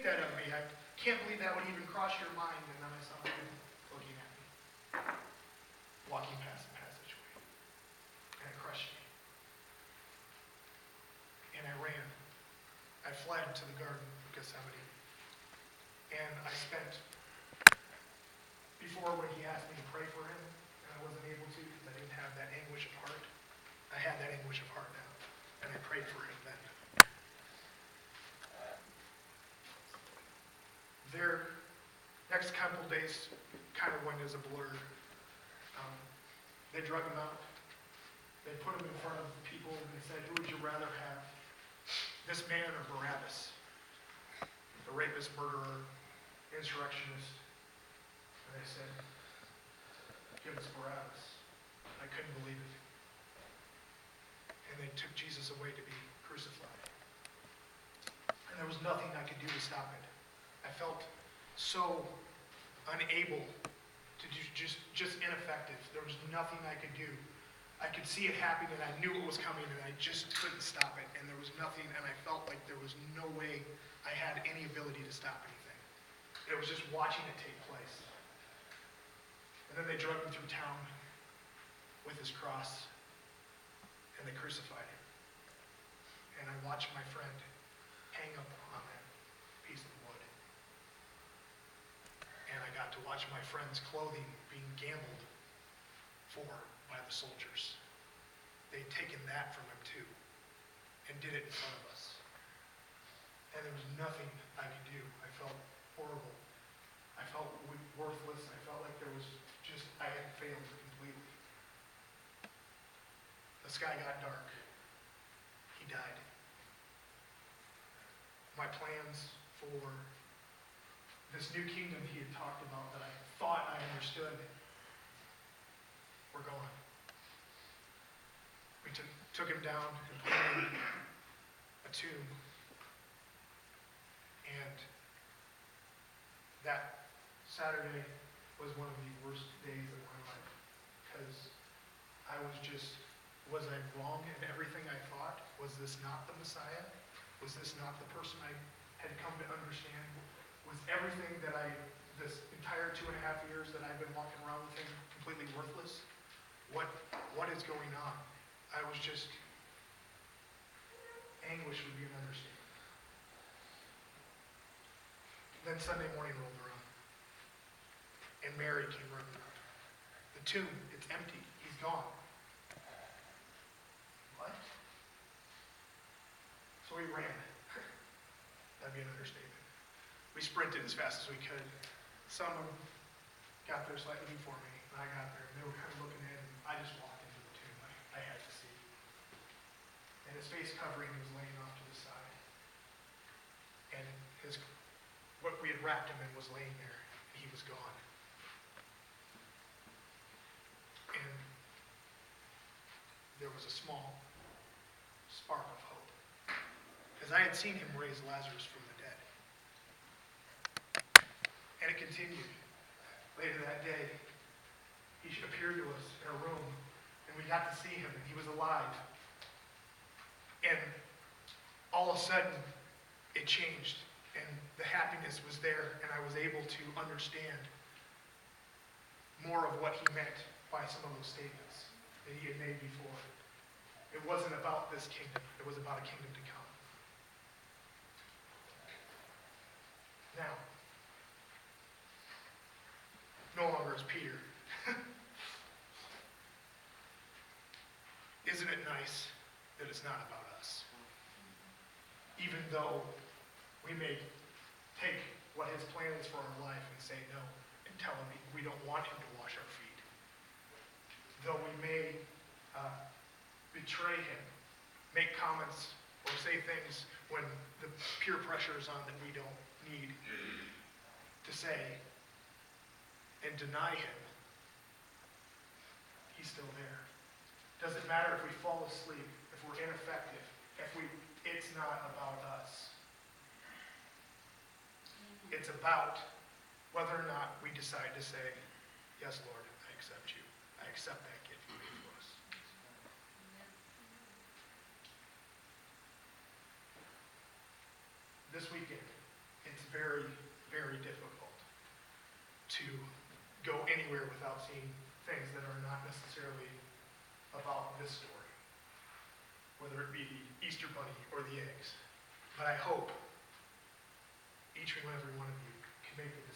that of me. I can't believe that would even cross your mind. And then I saw him looking at me, walking past the passageway. And it crushed me. And I ran. I fled to the Garden of Gethsemane. And I spent, before when he asked me to pray for him, and I wasn't able to because I didn't have that anguish of heart, I had that anguish of heart now. And I prayed for him then. Their next couple days kind of went as a blur. They drug him out. They put him in front of the people and they said, who would you rather have? This man or Barabbas? The rapist, murderer, insurrectionist. And they said, give us Barabbas. I couldn't believe it. And they took Jesus away to be crucified. And there was nothing I could do to stop it. I felt so unable to do, just ineffective. There was nothing I could do. I could see it happening and I knew it was coming and I just couldn't stop it. And there was nothing, and I felt like there was no way I had any ability to stop anything. It was just watching it take place. And then they drug him through town with his cross and they crucified him. And I watched my friend hang up on that piece of wood. And I got to watch my friend's clothing being gambled for by the soldiers. They'd taken that from him too and did it in front of us. And there was nothing I could do. I felt horrible. I felt worthless. I felt like there was just, I had failed completely. The sky got dark. He died. My plans for this new kingdom he had talked about that I thought I understood were gone. We took him down and put him in a tomb. And that Saturday was one of the worst days of my life because I was I wrong in everything I thought? Was this not the Messiah? Was this not the person I had come to understand? Was everything that this entire 2.5 years that I've been walking around with him completely worthless? What is going on? I was just, anguish would be an understatement. Then Sunday morning rolled around, and Mary came running out. The tomb, it's empty. He's gone. What? So we ran. That'd be an understatement. We sprinted as fast as we could. Someone got there slightly before me, and I got there, and they were kind of looking in, and I just walked into the tomb. I had to see. And his face covering was laying off to the side. And what we had wrapped him in was laying there, and he was gone. And there was a small spark of hope. Because I had seen him raise Lazarus from the dead. And it continued. Later that day, he appeared to us in a room, and we got to see him, and he was alive. And all of a sudden, it changed, and the happiness was there, and I was able to understand more of what he meant by some of those statements that he had made before. It wasn't about this kingdom. It was about a kingdom to come. Now, no longer is Peter. Isn't it nice that it's not about us? Even though we may take what his plan is for our life and say no and tell him we don't want him to wash our feet. Though we may betray him, make comments or say things when the peer pressure is on that we don't need to say, and deny him, he's still there. Doesn't matter if we fall asleep, if we're ineffective, it's not about us. It's about whether or not we decide to say, yes, Lord, I accept you. I accept that gift you made for us. This weekend, it's very anywhere without seeing things that are not necessarily about this story, whether it be the Easter Bunny or the eggs. But I hope each and every one of you can make the